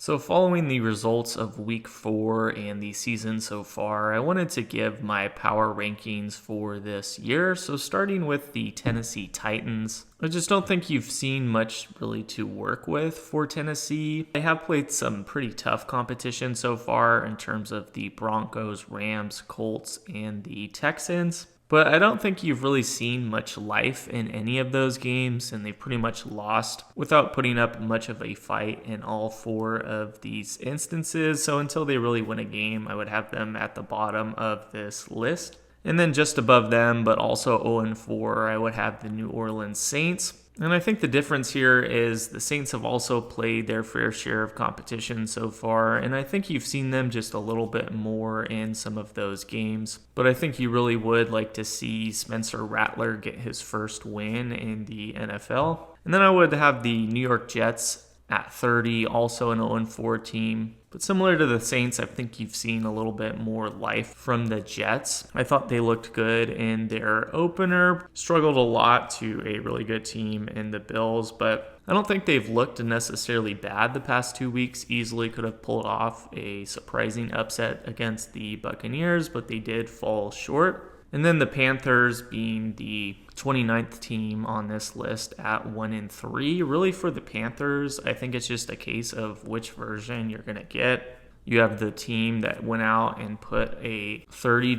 So, following the results of week 4 and the season so far, I wanted to give my power rankings for this year. So, starting with the Tennessee Titans, I just don't think you've seen much really to work with for Tennessee. They have played some pretty tough competition so far in terms of the Broncos, Rams, Colts, and the Texans. But I don't think you've really seen much life in any of those games, and they've pretty much lost without putting up much of a fight in all 4 of these instances. So until they really win a game, I would have them at the bottom of this list. And then just above them, but also 0-4, I would have the New Orleans Saints. And I think the difference here is the Saints have also played their fair share of competition so far, and I think you've seen them just a little bit more in some of those games. But I think you really would like to see Spencer Rattler get his first win in the NFL. And then I would have the New York Jets at 30, also an 0-4 team. But similar to the Saints, I think you've seen a little bit more life from the Jets. I thought they looked good in their opener, struggled a lot to a really good team in the Bills, but I don't think they've looked necessarily bad the past 2 weeks. Easily could have pulled off a surprising upset against the Buccaneers, but they did fall short. And then the Panthers being the 29th team on this list at 1-3. Really for the Panthers, I think it's just a case of which version you're going to get. You have the team that went out and put a 30-0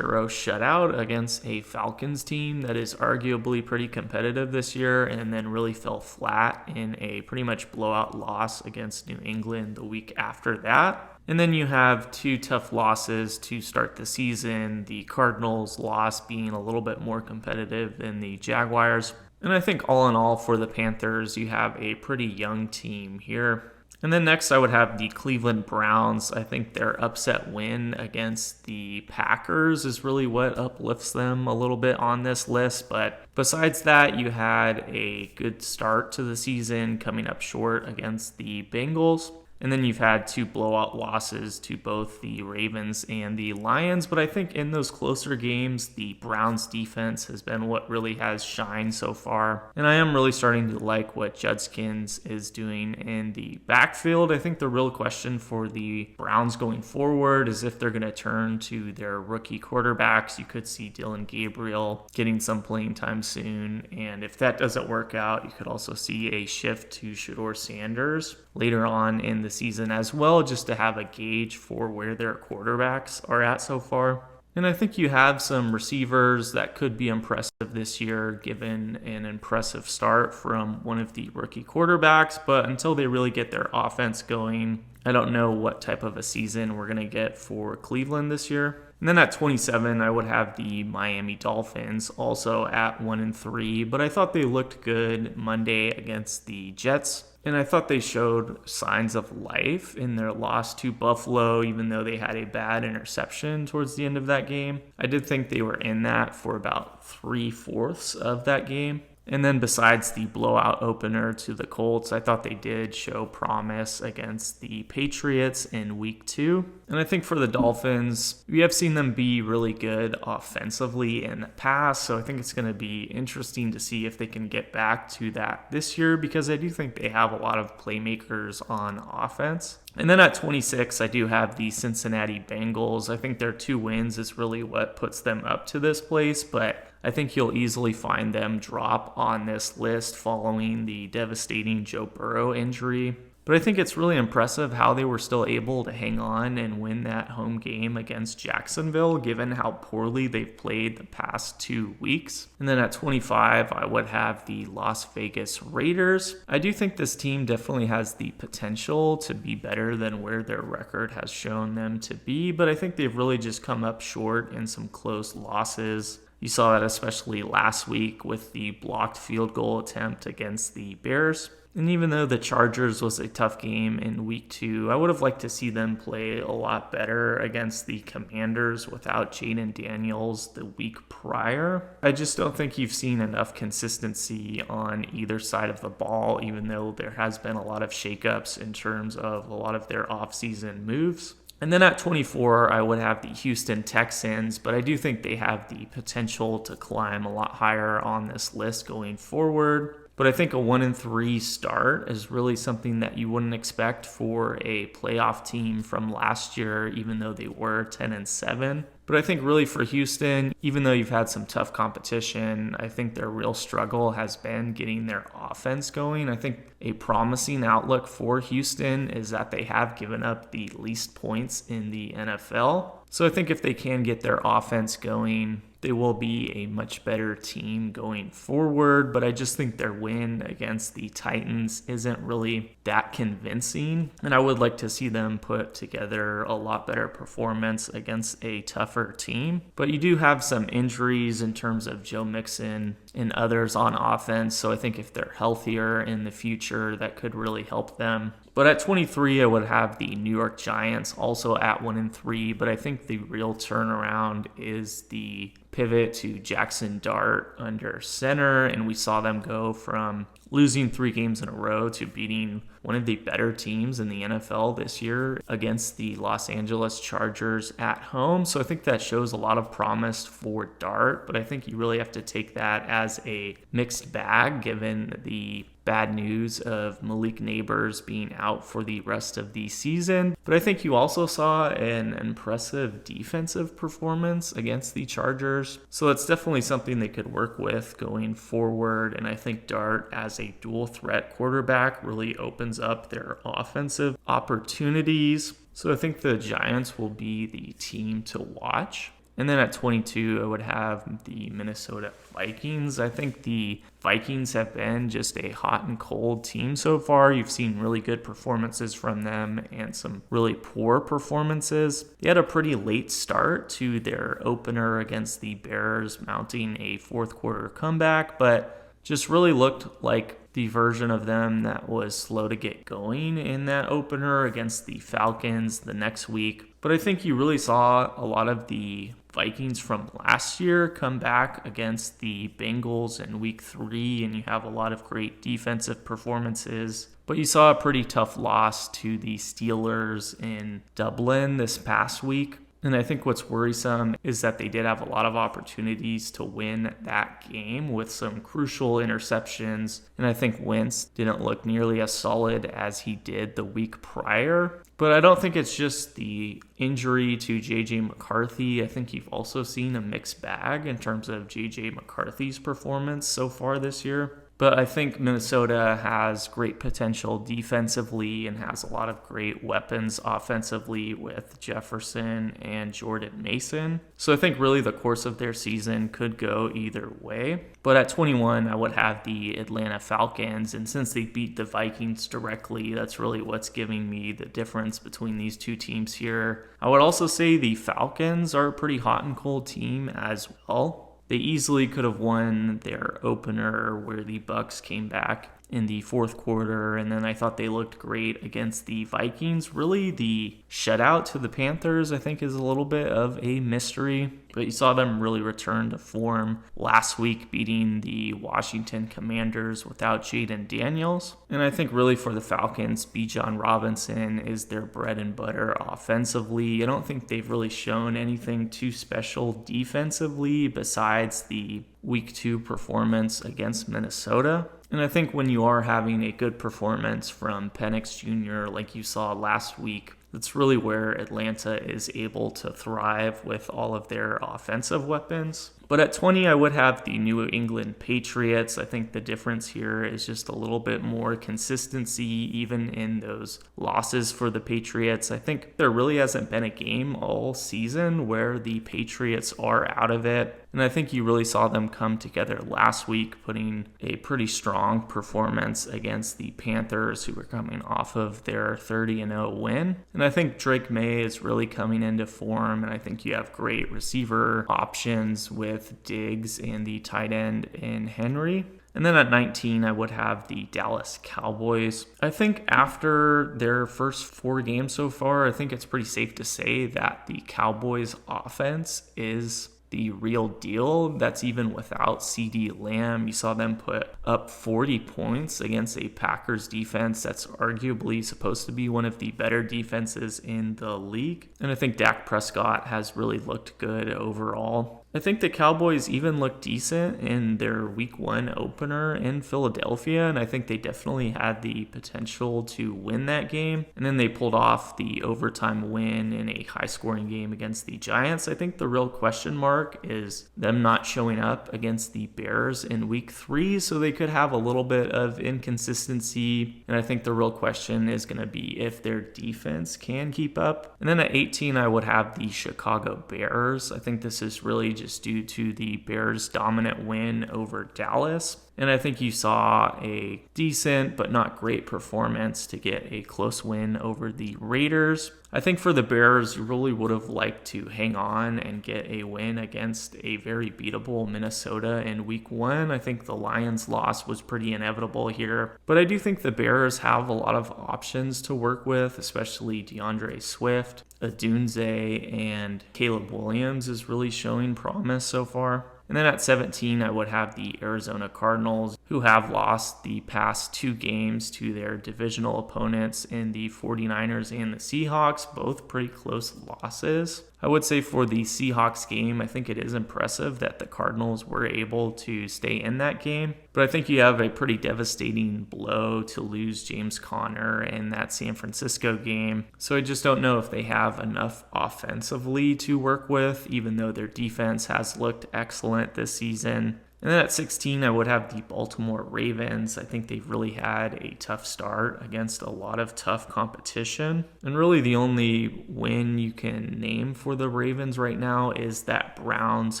shutout against a Falcons team that is arguably pretty competitive this year, and then really fell flat in a pretty much blowout loss against New England the week after that. And then you have 2 tough losses to start the season, the Cardinals loss being a little bit more competitive than the Jaguars. And I think all in all for the Panthers, you have a pretty young team here. And then next I would have the Cleveland Browns. I think their upset win against the Packers is really what uplifts them a little bit on this list. But besides that, you had a good start to the season coming up short against the Bengals. And then you've had 2 blowout losses to both the Ravens and the Lions. But I think in those closer games, the Browns defense has been what really has shined so far. And I am really starting to like what Judkins is doing in the backfield. I think the real question for the Browns going forward is if they're going to turn to their rookie quarterbacks. You could see Dylan Gabriel getting some playing time soon. And if that doesn't work out, you could also see a shift to Shedeur Sanders later on in the season as well, just to have a gauge for where their quarterbacks are at so far. And I think you have some receivers that could be impressive this year given an impressive start from one of the rookie quarterbacks, but until they really get their offense going, I don't know what type of a season we're going to get for Cleveland this year. And then at 27, I would have the Miami Dolphins also at 1-3, but I thought they looked good Monday against the Jets. And I thought they showed signs of life in their loss to Buffalo, even though they had a bad interception towards the end of that game. I did think they were in that for about 3/4 of that game. And then besides the blowout opener to the Colts, I thought they did show promise against the Patriots in week 2. And I think for the Dolphins, we have seen them be really good offensively in the past. So I think it's going to be interesting to see if they can get back to that this year, because I do think they have a lot of playmakers on offense. And then at 26, I do have the Cincinnati Bengals. I think their 2 wins is really what puts them up to this place, but I think you'll easily find them drop on this list following the devastating Joe Burrow injury. But I think it's really impressive how they were still able to hang on and win that home game against Jacksonville, given how poorly they've played the past 2 weeks. And then at 25, I would have the Las Vegas Raiders. I do think this team definitely has the potential to be better than where their record has shown them to be, but I think they've really just come up short in some close losses. You saw that especially last week with the blocked field goal attempt against the Bears. And even though the Chargers was a tough game in week 2, I would have liked to see them play a lot better against the Commanders without Jaden Daniels the week prior. I just don't think you've seen enough consistency on either side of the ball, even though there has been a lot of shakeups in terms of a lot of their offseason moves. And then at 24, I would have the Houston Texans, but I do think they have the potential to climb a lot higher on this list going forward. But I think a 1-3 start is really something that you wouldn't expect for a playoff team from last year, even though they were 10-7. But I think really for Houston, even though you've had some tough competition, I think their real struggle has been getting their offense going. I think a promising outlook for Houston is that they have given up the least points in the NFL. So I think if they can get their offense going, they will be a much better team going forward, but I just think their win against the Titans isn't really that convincing, and I would like to see them put together a lot better performance against a tougher team. But you do have some injuries in terms of Joe Mixon and others on offense, so I think if they're healthier in the future, that could really help them. But at 23, I would have the New York Giants also at 1-3, but I think the real turnaround is the pivot to Jackson Dart under center, and we saw them go from losing 3 games in a row to beating one of the better teams in the NFL this year against the Los Angeles Chargers at home. So I think that shows a lot of promise for Dart, but I think you really have to take that as a mixed bag given the bad news of Malik Neighbors being out for the rest of the season. But I think you also saw an impressive defensive performance against the Chargers. So that's definitely something they could work with going forward. And I think Dart as a dual threat quarterback really opens up their offensive opportunities. So I think the Giants will be the team to watch. And then at 22, I would have the Minnesota Vikings. I think the Vikings have been just a hot and cold team so far. You've seen really good performances from them and some really poor performances. They had a pretty late start to their opener against the Bears, mounting a fourth quarter comeback, but just really looked like the version of them that was slow to get going in that opener against the Falcons the next week. But I think you really saw a lot of the Vikings from last year come back against the Bengals in week 3, and you have a lot of great defensive performances. But you saw a pretty tough loss to the Steelers in Dublin this past week. And I think what's worrisome is that they did have a lot of opportunities to win that game with some crucial interceptions. And I think Wentz didn't look nearly as solid as he did the week prior. But I don't think it's just the injury to J.J. McCarthy. I think you've also seen a mixed bag in terms of J.J. McCarthy's performance so far this year. But I think Minnesota has great potential defensively and has a lot of great weapons offensively with Jefferson and Jordan Mason. So I think really the course of their season could go either way. But at 21, I would have the Atlanta Falcons. And since they beat the Vikings directly, that's really what's giving me the difference between these two teams here. I would also say the Falcons are a pretty hot and cold team as well. They easily could have won their opener where the Bucs came back in the fourth quarter, and then I thought they looked great against the Vikings. Really, the shutout to the Panthers, I think, is a little bit of a mystery, but you saw them really return to form last week, beating the Washington Commanders without Jaden Daniels. And I think really for the Falcons, Bijan Robinson is their bread and butter offensively. I don't think they've really shown anything too special defensively besides the Week 2 performance against Minnesota. And I think when you are having a good performance from Penix Jr. like you saw last week, that's really where Atlanta is able to thrive with all of their offensive weapons. But at 20, I would have the New England Patriots. I think the difference here is just a little bit more consistency, even in those losses for the Patriots. I think there really hasn't been a game all season where the Patriots are out of it. And I think you really saw them come together last week, putting a pretty strong performance against the Panthers, who were coming off of their 30-0 win. And I think Drake May is really coming into form, and I think you have great receiver options with Diggs and the tight end in Henry. And then at 19, I would have the Dallas Cowboys. I think after their first 4 games so far, I think it's pretty safe to say that the Cowboys offense is the real deal. That's even without CeeDee Lamb. You saw them put up 40 points against a Packers defense that's arguably supposed to be one of the better defenses in the league. And I think Dak Prescott has really looked good overall. I think the Cowboys even looked decent in their week 1 opener in Philadelphia, and I think they definitely had the potential to win that game. And then they pulled off the overtime win in a high-scoring game against the Giants. I think the real question mark is them not showing up against the Bears in week 3, so they could have a little bit of inconsistency. And I think the real question is going to be if their defense can keep up. And then at 18, I would have the Chicago Bears. I think this is really just due to the Bears' dominant win over Dallas. And I think you saw a decent but not great performance to get a close win over the Raiders. I think for the Bears, you really would have liked to hang on and get a win against a very beatable Minnesota in week 1. I think the Lions' loss was pretty inevitable here. But I do think the Bears have a lot of options to work with, especially DeAndre Swift, Odunze, and Caleb Williams is really showing promise so far. And then at 17, I would have the Arizona Cardinals, who have lost the past 2 games to their divisional opponents in the 49ers and the Seahawks, both pretty close losses. I would say for the Seahawks game, I think it is impressive that the Cardinals were able to stay in that game. But I think you have a pretty devastating blow to lose James Conner in that San Francisco game. So I just don't know if they have enough offensively to work with, even though their defense has looked excellent this season. And then at 16, I would have the Baltimore Ravens. I think they've really had a tough start against a lot of tough competition. And really the only win you can name for the Ravens right now is that Browns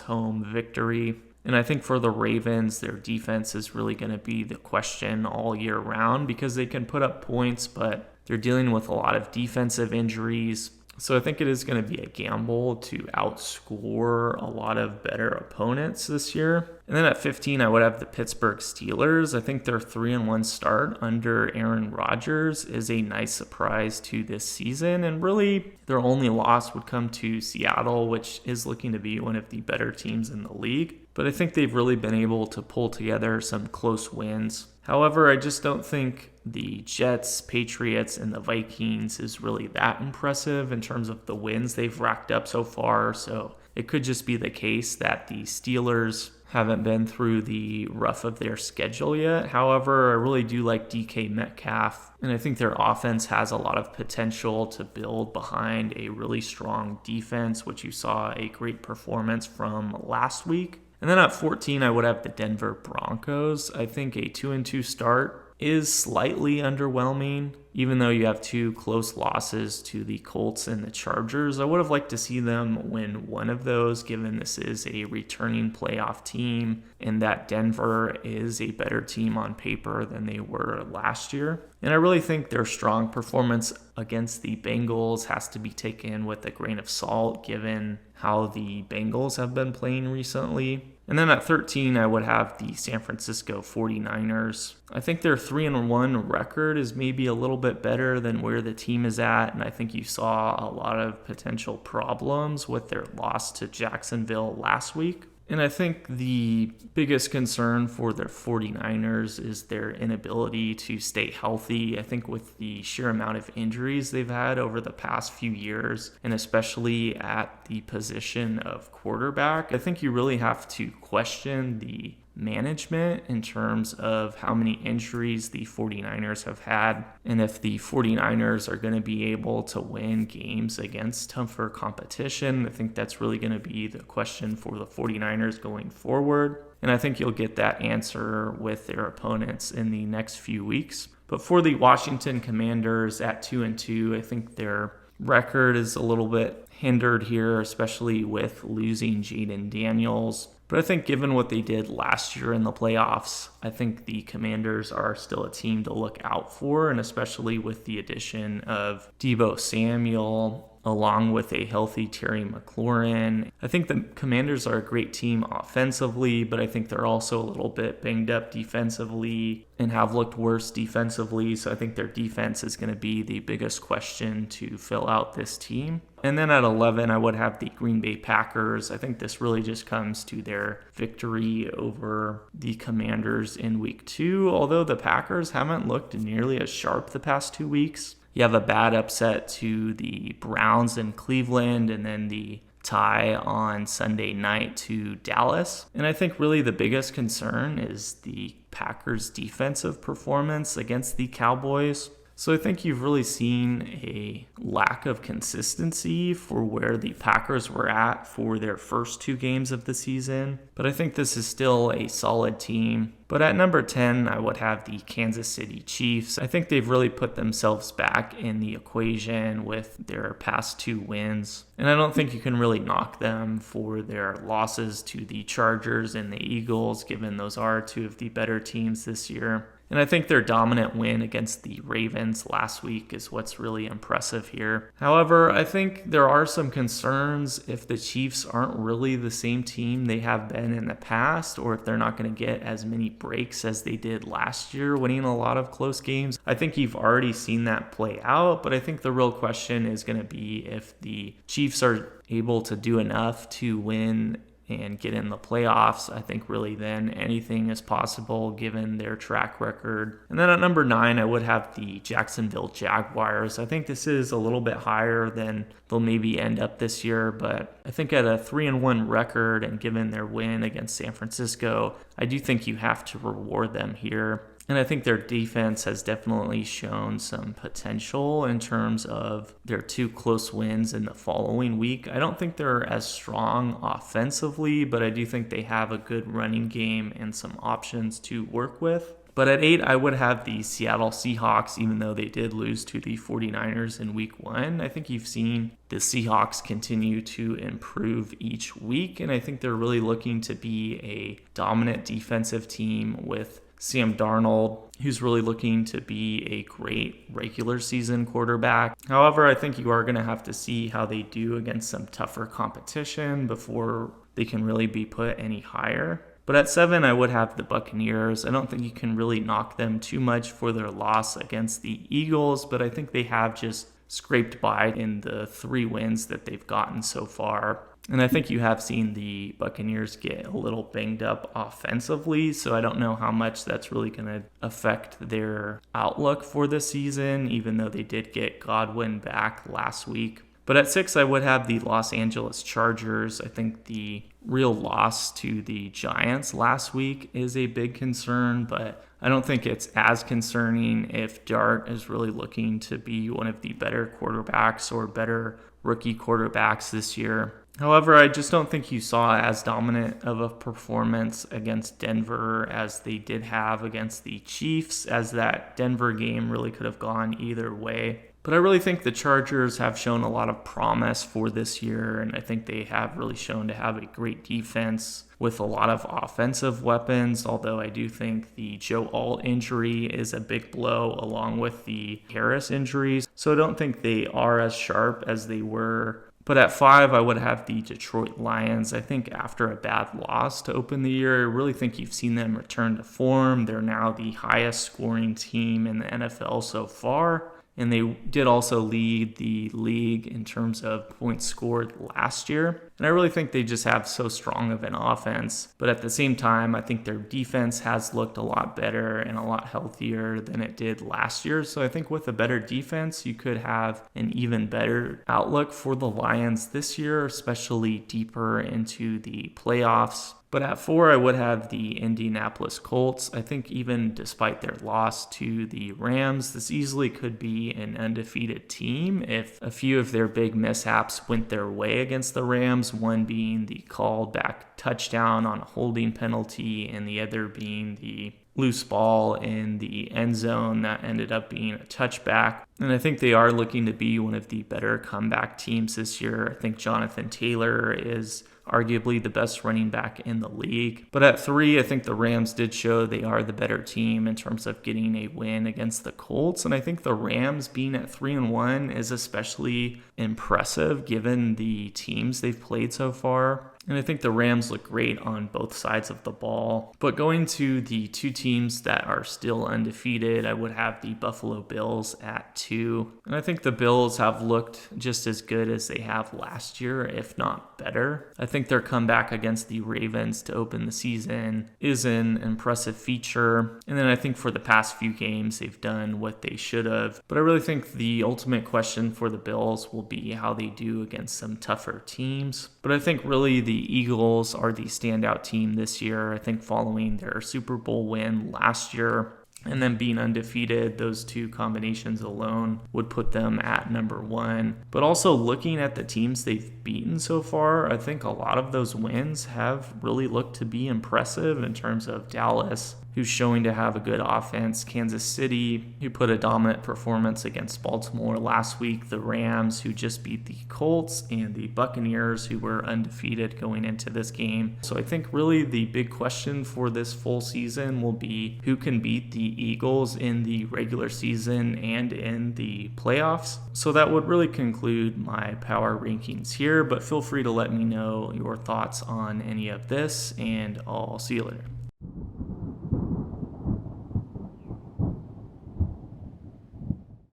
home victory. And I think for the Ravens, their defense is really going to be the question all year round because they can put up points, but they're dealing with a lot of defensive injuries. So I think it is going to be a gamble to outscore a lot of better opponents this year. And then at 15, I would have the Pittsburgh Steelers. I think their 3-1 start under Aaron Rodgers is a nice surprise to this season. And really, their only loss would come to Seattle, which is looking to be one of the better teams in the league. But I think they've really been able to pull together some close wins. However, I just don't think the Jets, Patriots, and the Vikings is really that impressive in terms of the wins they've racked up so far. So it could just be the case that the Steelers haven't been through the rough of their schedule yet. However, I really do like DK Metcalf, and I think their offense has a lot of potential to build behind a really strong defense, which you saw a great performance from last week. And then at 14, I would have the Denver Broncos. I think a 2-2 start is slightly underwhelming, even though you have 2 close losses to the Colts and the Chargers. I would have liked to see them win one of those, given this is a returning playoff team and that Denver is a better team on paper than they were last year. And I really think their strong performance against the Bengals has to be taken with a grain of salt, given how the Bengals have been playing recently. And then at 13, I would have the San Francisco 49ers. I think their 3-1 record is maybe a little bit better than where the team is at, and I think you saw a lot of potential problems with their loss to Jacksonville last week. And I think the biggest concern for the 49ers is their inability to stay healthy. I think with the sheer amount of injuries they've had over the past few years, and especially at the position of quarterback, I think you really have to question the management in terms of how many injuries the 49ers have had and if the 49ers are going to be able to win games against tougher competition. I think that's really going to be the question for the 49ers going forward. And I think you'll get that answer with their opponents in the next few weeks. But for the Washington Commanders at 2-2, I think their record is a little bit hindered here, especially with losing Jaden Daniels. But I think given what they did last year in the playoffs, I think the Commanders are still a team to look out for, and especially with the addition of Deebo Samuel, along with a healthy Terry McLaurin. I think the Commanders are a great team offensively, but I think they're also a little bit banged up defensively and have looked worse defensively. So I think their defense is going to be the biggest question to fill out this team. And then at 11, I would have the Green Bay Packers. I think this really just comes to their victory over the Commanders in week 2, although the Packers haven't looked nearly as sharp the past 2 weeks. You have a bad upset to the Browns in Cleveland and then the tie on Sunday night to Dallas. And I think really the biggest concern is the Packers' defensive performance against the Cowboys. So I think you've really seen a lack of consistency for where the Packers were at for their first 2 games of the season. But I think this is still a solid team. But at number 10, I would have the Kansas City Chiefs. I think they've really put themselves back in the equation with their past 2 wins. And I don't think you can really knock them for their losses to the Chargers and the Eagles, given those are 2 of the better teams this year. And I think their dominant win against the Ravens last week is what's really impressive here. However, I think there are some concerns if the Chiefs aren't really the same team they have been in the past, or if they're not going to get as many breaks as they did last year, winning a lot of close games. I think you've already seen that play out, but I think the real question is going to be if the Chiefs are able to do enough to win and get in the playoffs. I think really then anything is possible given their track record. And then at number 9, I would have the Jacksonville Jaguars. I think this is a little bit higher than they'll maybe end up this year, but I think at a 3-1 record and given their win against San Francisco, I do think you have to reward them here. And I think their defense has definitely shown some potential in terms of their 2 close wins in the following week. I don't think they're as strong offensively, but I do think they have a good running game and some options to work with. But at 8, I would have the Seattle Seahawks, even though they did lose to the 49ers in week 1. I think you've seen the Seahawks continue to improve each week, and I think they're really looking to be a dominant defensive team with Sam Darnold, who's really looking to be a great regular season quarterback. However, I think you are going to have to see how they do against some tougher competition before they can really be put any higher. But at 7, I would have the Buccaneers. I don't think you can really knock them too much for their loss against the Eagles, but I think they have just scraped by in the 3 wins that they've gotten so far. And I think you have seen the Buccaneers get a little banged up offensively, so I don't know how much that's really going to affect their outlook for the season, even though they did get Godwin back last week. But at 6, I would have the Los Angeles Chargers. I think the real loss to the Giants last week is a big concern, but I don't think it's as concerning if Dart is really looking to be one of the better quarterbacks or better rookie quarterbacks this year. However, I just don't think you saw as dominant of a performance against Denver as they did have against the Chiefs, as that Denver game really could have gone either way. But I really think the Chargers have shown a lot of promise for this year, and I think they have really shown to have a great defense with a lot of offensive weapons, although I do think the Joe Alt injury is a big blow along with the Harris injuries. So I don't think they are as sharp as they were. But at 5, I would have the Detroit Lions. I think after a bad loss to open the year, I really think you've seen them return to form. They're now the highest scoring team in the NFL so far. And they did also lead the league in terms of points scored last year. And I really think they just have so strong of an offense. But at the same time, I think their defense has looked a lot better and a lot healthier than it did last year. So I think with a better defense, you could have an even better outlook for the Lions this year, especially deeper into the playoffs. But at 4, I would have the Indianapolis Colts. I think even despite their loss to the Rams, this easily could be an undefeated team if a few of their big mishaps went their way against the Rams, one being the called back touchdown on a holding penalty and the other being the loose ball in the end zone that ended up being a touchback. And I think they are looking to be one of the better comeback teams this year. I think Jonathan Taylor is arguably the best running back in the league. But at 3, I think the Rams did show they are the better team in terms of getting a win against the Colts. And I think the Rams being at 3-1 is especially impressive given the teams they've played so far. And I think the Rams look great on both sides of the ball. But going to the two teams that are still undefeated, I would have the Buffalo Bills at 2. And I think the Bills have looked just as good as they have last year, if not better. I think their comeback against the Ravens to open the season is an impressive feature. And then I think for the past few games, they've done what they should have. But I really think the ultimate question for the Bills will be how they do against some tougher teams. But I think really the Eagles are the standout team this year. I think following their Super Bowl win last year and then being undefeated, those two combinations alone would put them at number 1. But also looking at the teams they've beaten so far, I think a lot of those wins have really looked to be impressive in terms of Dallas, who's showing to have a good offense, Kansas City, who put a dominant performance against Baltimore last week, the Rams, who just beat the Colts, and the Buccaneers, who were undefeated going into this game. So I think really the big question for this full season will be who can beat the Eagles in the regular season and in the playoffs. So that would really conclude my power rankings here, but feel free to let me know your thoughts on any of this, and I'll see you later.